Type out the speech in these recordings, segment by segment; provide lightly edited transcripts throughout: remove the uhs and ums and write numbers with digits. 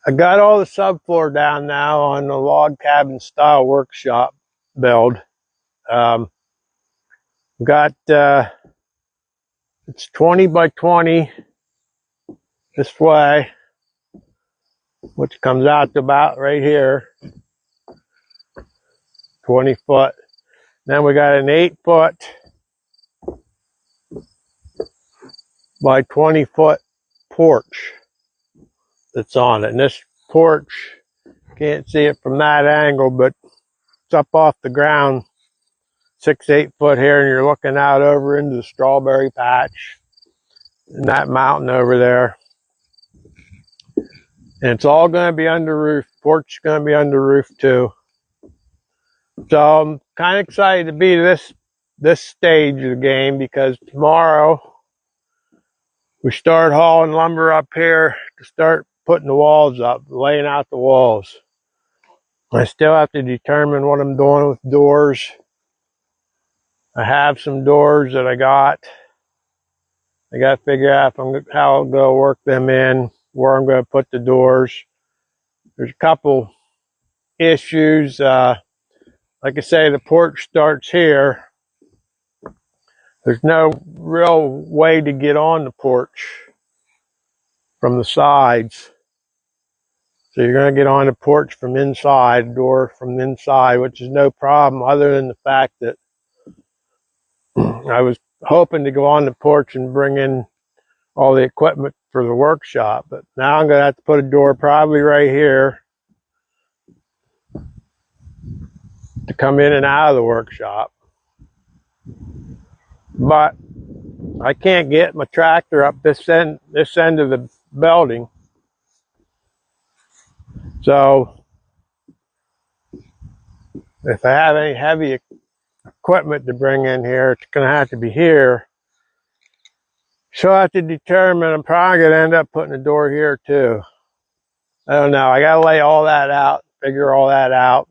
I got all the subfloor down now on the log cabin style workshop build. Got it's 20 by 20 this way, which comes out to about right here, 20 foot. Then we got an 8-foot by 20 foot porch that's on it. And this porch, can't see it from that angle, but it's up off the ground 6-8 foot here, and you're looking out over into the strawberry patch and that mountain over there. And it's all going to be under roof. Porch is going to be under roof too. So I'm kind of excited to be to this stage of the game, because tomorrow we start hauling lumber up here to start putting the walls up, laying out the walls. I still have to determine what I'm doing with doors. I have some doors that I got. I got to figure out how I'm going to work them in, where I'm going to put the doors. There's a couple issues. Like I say, the porch starts here. There's no real way to get on the porch from the sides. So you're going to get on the porch from inside, door from inside, which is no problem, other than the fact that I was hoping to go on the porch and bring in all the equipment for the workshop. But now I'm going to have to put a door probably right here to come in and out of the workshop. But I can't get my tractor up this end of the building. So if I have any heavy equipment to bring in here, it's going to have to be here. So I have to determine, I'm probably going to end up putting a door here too. I don't know. I got to lay all that out, figure all that out.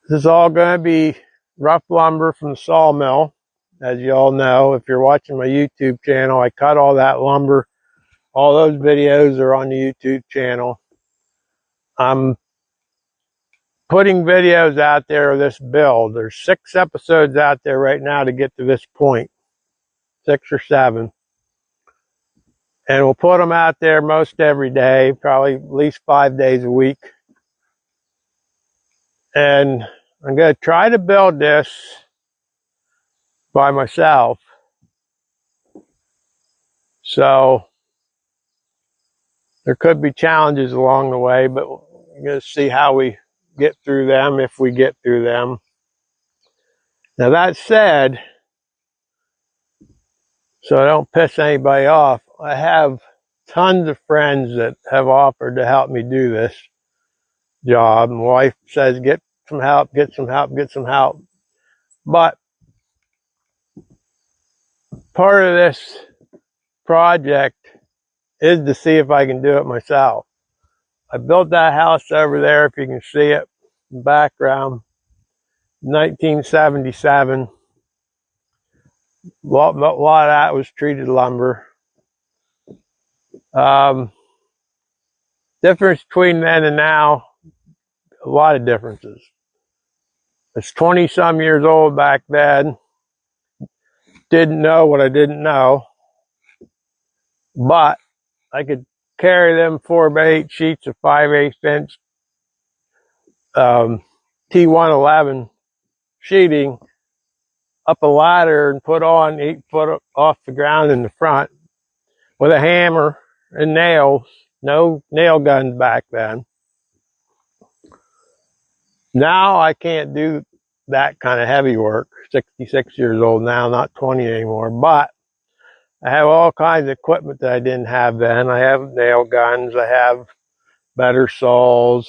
This is all going to be rough lumber from the sawmill. As you all know, if you're watching my YouTube channel, I cut all that lumber. All those videos are on the YouTube channel. I'm putting videos out there of this build. There's 6 episodes out there right now to get to this point. 6 or 7. And we'll put them out there most every day, probably at least 5 days a week. And I'm going to try to build this by myself. So there could be challenges along the way, but we're going to see how we get through them, if we get through them. Now that said, so I don't piss anybody off, I have tons of friends that have offered to help me do this job. My wife says, get some help, get some help, get some help. But part of this project is to see if I can do it myself. I built that house over there, if you can see it in the background, 1977. A lot of that was treated lumber. Difference between then and now, a lot of differences. It's 20 some years old back then. Didn't know what I didn't know. But I could carry them 4x8 sheets of 5/8 inch T111 sheeting up a ladder and put on 8 foot off the ground in the front with a hammer and nails. No nail guns back then. Now I can't do that kind of heavy work. 66 years old now, not 20 anymore. But I have all kinds of equipment that I didn't have then. I have nail guns. I have better saws.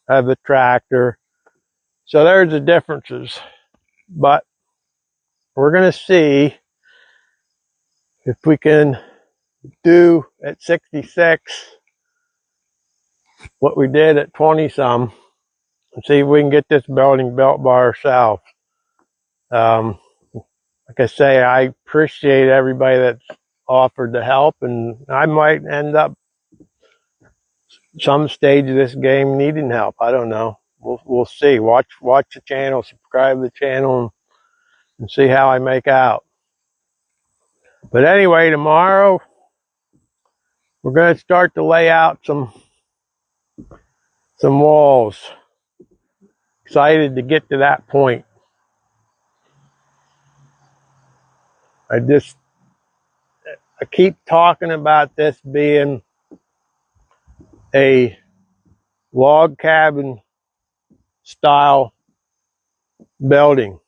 I have the tractor. So there's the differences. But we're going to see if we can do at 66 what we did at 20 some, and see if we can get this building built by ourselves. Like I say, I appreciate everybody that's offered to help, and I might end up some stage of this game needing help. I don't know. We'll see. Watch the channel, subscribe to the channel, and see how I make out. But anyway, tomorrow we're going to start to lay out some walls. Excited to get to that point. I keep talking about this being a log cabin style building,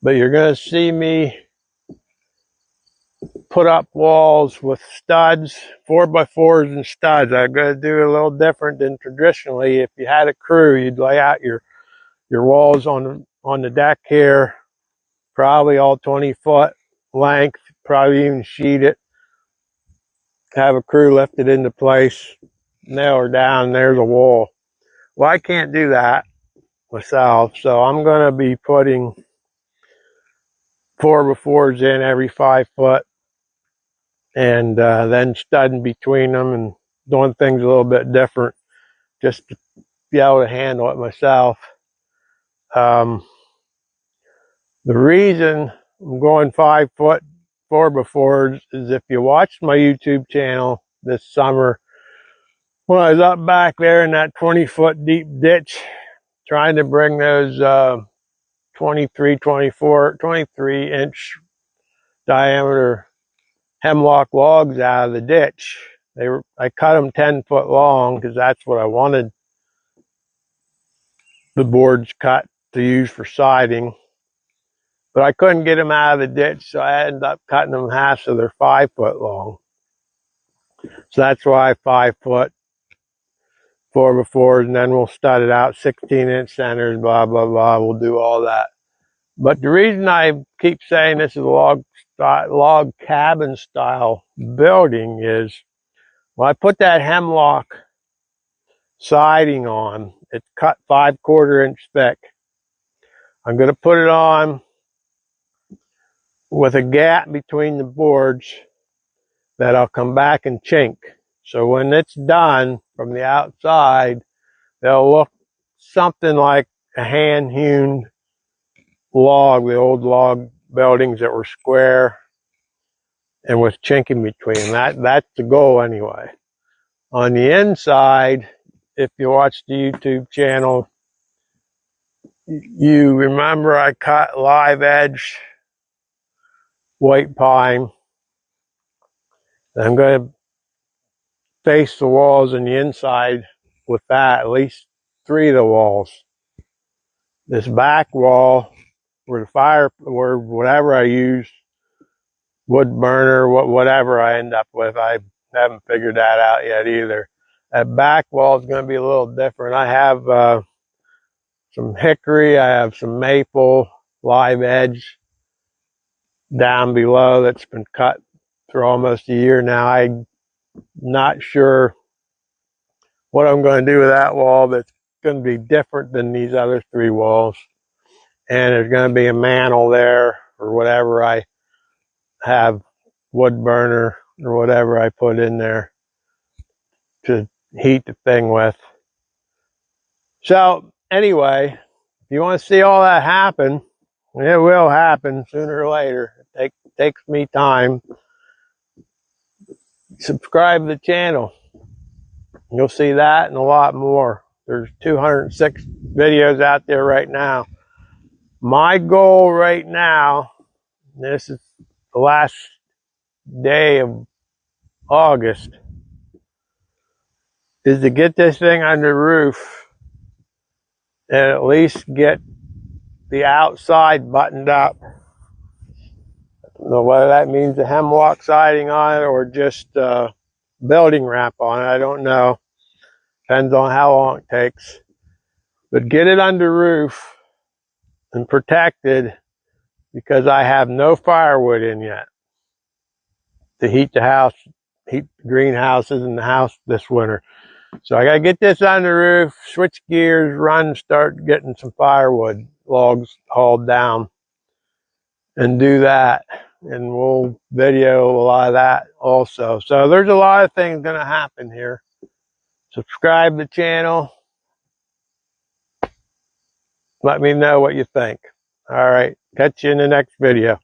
but you're going to see me put up walls with studs, 4x4s and studs. I'm going to do a little different than traditionally. If you had a crew, you'd lay out your walls on the deck here, probably all 20-foot length, probably even sheet it, have a crew lift it into place, nail her down, there's a wall. Well, I can't do that myself, so I'm going to be putting 4x4s in every 5 foot, and then studding between them and doing things a little bit different just to be able to handle it myself. The reason I'm going 5 foot 4x4s is if you watched my YouTube channel this summer, when I was up back there in that 20-foot deep ditch trying to bring those 23 inch diameter hemlock logs out of the ditch. I cut them 10 foot long because that's what I wanted the boards cut to use for siding, but I couldn't get them out of the ditch, so I ended up cutting them half so they're 5 foot long. So that's why 5 foot 4x4s, and then we'll stud it out 16-inch centers, blah blah blah. We'll do all that. But the reason I keep saying this is a log cabin style building is when I put that hemlock siding on, it's cut 5/4 inch thick. I'm going to put it on with a gap between the boards that I'll come back and chink. So when it's done from the outside, they'll look something like a hand-hewn log, the old log buildings that were square and with chinking between them. That's the goal anyway. On the inside, if you watch the YouTube channel, you remember I cut live edge white pine. I'm going to face the walls on the inside with that, at least 3 of the walls. This back wall, where whatever I use, wood burner, whatever I end up with, I haven't figured that out yet either. That back wall is going to be a little different. I have some hickory, I have some maple, live edge down below that's been cut for almost a year now. I'm not sure what I'm going to do with that wall, but it's going to be different than these other 3 walls. And there's going to be a mantle there, or whatever I have, wood burner or whatever I put in there to heat the thing with. So anyway, if you want to see all that happen, it will happen sooner or later. It takes me time. Subscribe to the channel. You'll see that and a lot more. There's 206 videos out there right now. My goal right now, this is the last day of August, is to get this thing under the roof and at least get the outside buttoned up. I don't know whether that means the hemlock siding on it or just building wrap on it. I don't know. Depends on how long it takes. But get it under roof and protected, because I have no firewood in yet to heat the house, heat the greenhouses and the house this winter. So I got to get this on the roof, switch gears, run, start getting some firewood logs hauled down and do that. and we'll video a lot of that also. So there's a lot of things going to happen here. Subscribe to the channel. Let me know what you think. All right. Catch you in the next video.